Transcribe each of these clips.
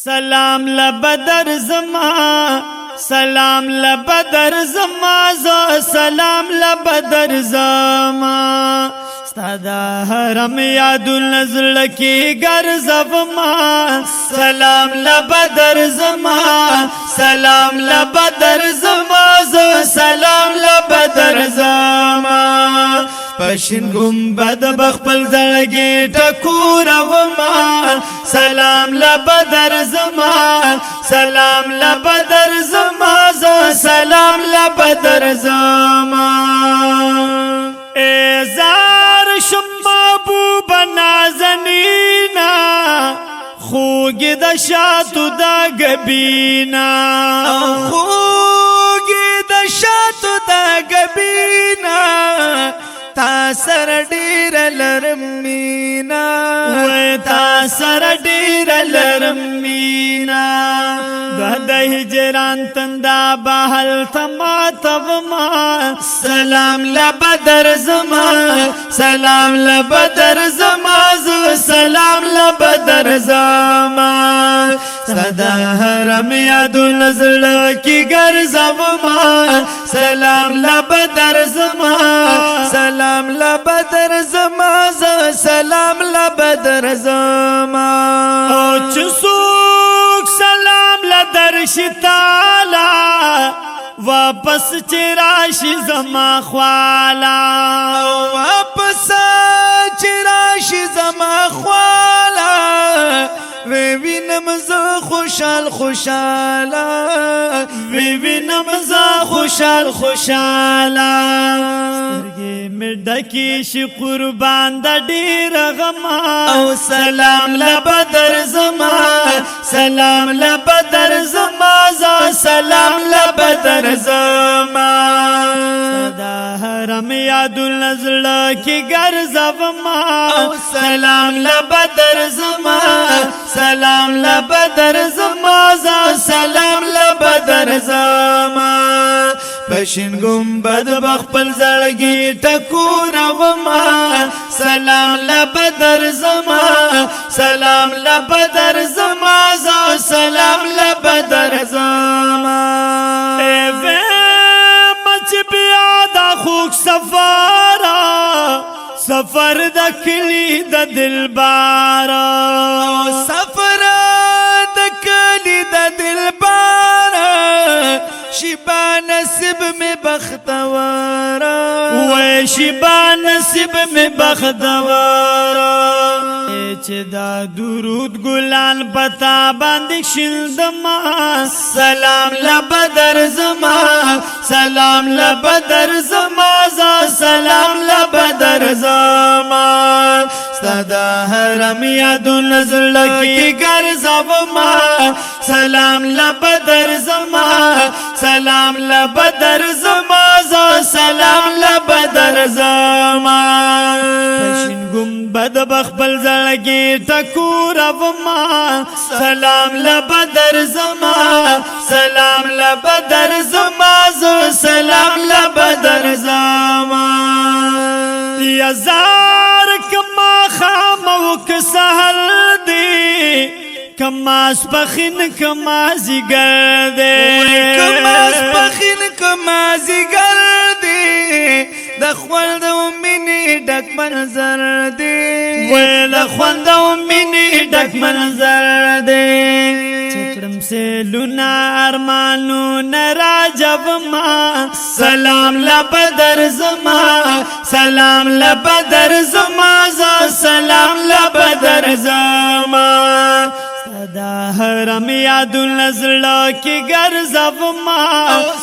سلام لبدر زما سلام لبدر زما سلام لبدر زما ستادا حرم یاد نزل کی گرزوما سلام لبدر زما سلام لبدر زما سلام لبدر زما پشن گنبد بخپل زړګي ټکور وما سلام لبدر زما سلام لبدر زما سلام لبدر زما ازار شم محبوب نازنینا خوګ د شاتو د غبینا خوګ د شاتو د غبینا تا سر ډیر لرمینا و تا سر ډیر لرمینا د هجران تندا بهل تما تبما سلام لبدر زما سلام لبدر زما سلام لبدر زما صدا حرم یاد نزل کی گرزوما سلام لبدر زما سلام لبدر زما سلام لبدر زما او چسوک سلام لدر شتالا واپس چراشی زما خوالا واپس چراشی زما خوالا وینم زه خوشحال خوشالا وینم زه خوشحال خوشالا سترګې مې ډکې شي قربان د ډېر غما او سلام لبدر زما سلام لبدر زما سلام لبدر زما صدا حرم یاد نزل کی گرزوما سلام لبدر زما سلام لبدر زما سلام لبدر زما پشن گنبد بخپل زړګي ټکور وما سلام لبدر زما سلام لبدر زما سلام لبدر زما ای مچ بیا دا خوک سفارا سفر د کلی د دلبارا سفر د کلی د دلبارا شبا نصیب میں بختوارا و شبا نصیب میں بختوارا چې دا درود ګلان پتا باندې شلدما سلام لبدر زما سلام لبدر زما سلام لبدر زما صدا حرم یاد نزل کی گرزوما سلام لبدر زما سلام لبدر زما سلام لبدر زما پشن گنبد بخپل زړګي ټکور وما سلام لبدر زما سلام لبدر زما سلام لبدر زما یا زار کما خامو که سهل دی کما سپخین کما زیگر دی کما سپخین کما زیگر دی د خوند مینی ډک منظر دی و د خوند مینی ډک منظر دی چکرم سے لونا ارمانو نراجب ما سلام لبدر زما سلام لبدر زما سلام لبدر زما صدا حرم یاد نزل کی گرزوما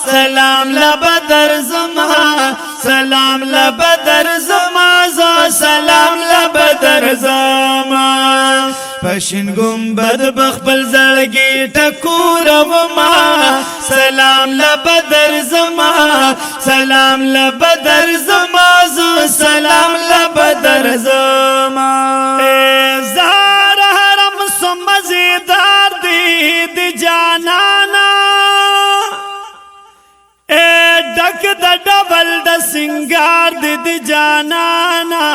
سلام لبدر زما سلام لبدر زما سلام لبدر زما پشن گنبد بخپل زړګي ټکور وما سلام لبدر زما سلام لبدر زما سلام لبدر زما زار حرم سمزیدار دی جانانا ډک د ډبل د سنگار دی جانانا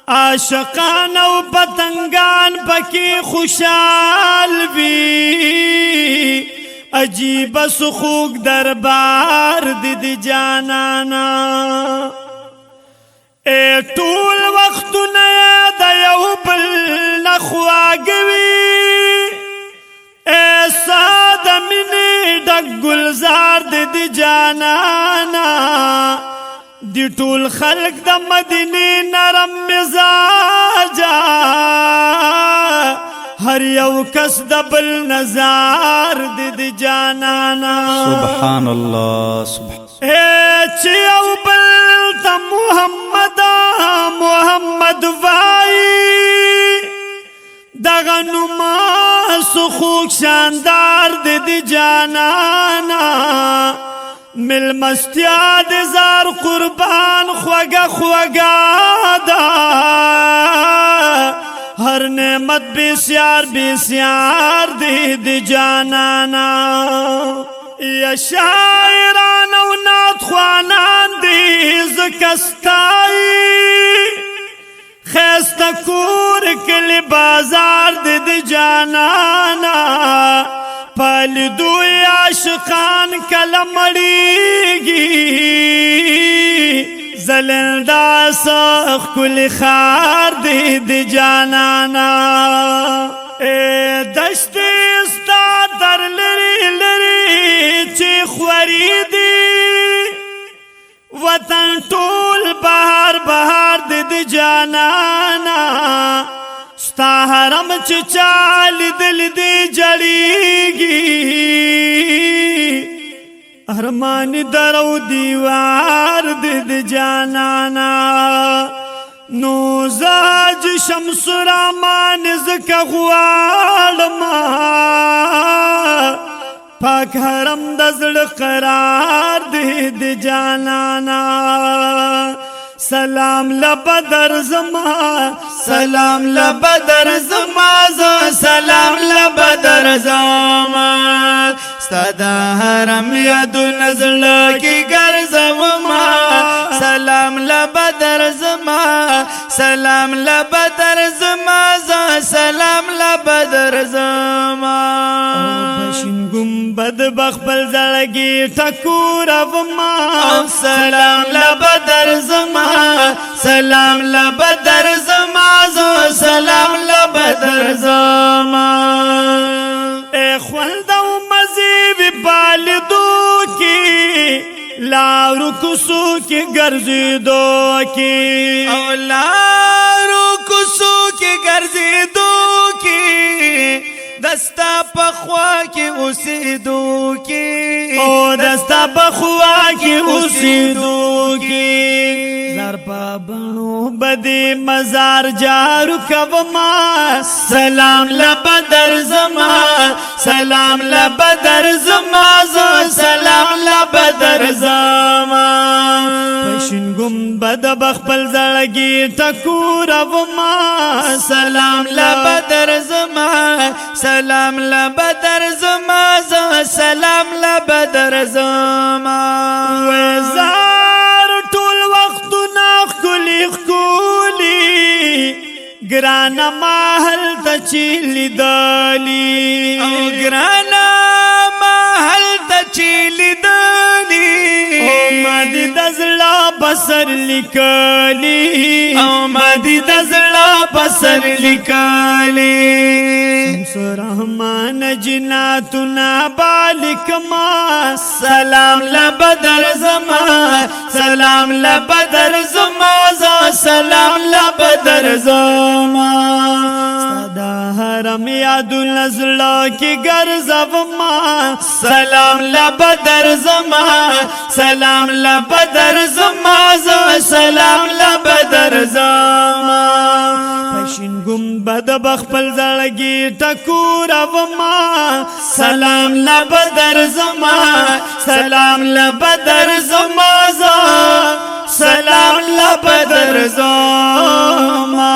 عاشقان او پتنگان پکی خوشحال وی عجیب سخوک دربار دی جانانا اے ټول وختونه د یو بل نخواګوي اے ساده مینې ډک ګلزار دی جانانا دی ټول خلق د مدینې نرم مزاجا هر یو کس د بل نظار دی جانانا سبحان الله سبحان اے چې یو بل ته محمد وای دغه نوم سخوک شاندار دی جانانا مل مستیا د زار قربان خوگا خوگا دا ہر نعمت بسیار دی جانانا یا شاعران و نات خوانان دی زکستائی خیستا کور کلی بازار دی جانانا پالی دوی عاشقان کلمڑیگی زلندا سخ کل خار دی جانانا اے دشت استا در لری چی خوری دی وطن ټول بہار دی جانانا ستا حرم چال دل دی جڑیگی ارمان درو دیوار دی جانانا نوزاج شمس رامان زکا غوالما پاک حرم دزل قرار دی جانانا سلام لبدر زما سلام لبدر زما سلام لبدر زما ستا حرم یادو نزل کی گرزما سلام لبدر زما سلام لبدر زما سلام لبدر زما بشین گنبد بخبل زړګي ټکور وما سلام لبدر زما سلام لبدر زما سلام لبدر زما اے خلدو مزیب بالدو کی لارو کسو کی گرزی دو کی او لارو کسو کی گرزی دو کی دستا پخوا کی اسیدو کی او دستا پخوا کی اسیدو کی زر پابنو بدی مزار جارو کبما سلام لبدر زما سلام لبدر زما سلام لبدر زما پشن گنبد بخبل زړګي ټکور وما سلام لبدر زما سلام لبدر زما سلام لبدر زما وزار ټول وختونه خولي ګرانه محل ته چیلی دالی او ګرانه محل ته چیلی دالی او مدی دزړه بسر لیکلی او مدی دزړه بسر لیکلی رحمان جناتنا بالکما سلام لبدر زما سلام لبدر زما سلام لبدر زما سدا حرم یادو نزلا کی گرزوما سلام لبدر زما سلام لبدر زما سلام لبدر زما پشین گنبد بخبل زړګي ټکور وما سلام لبدر زما سلام لبدر زما سلام لبدر زما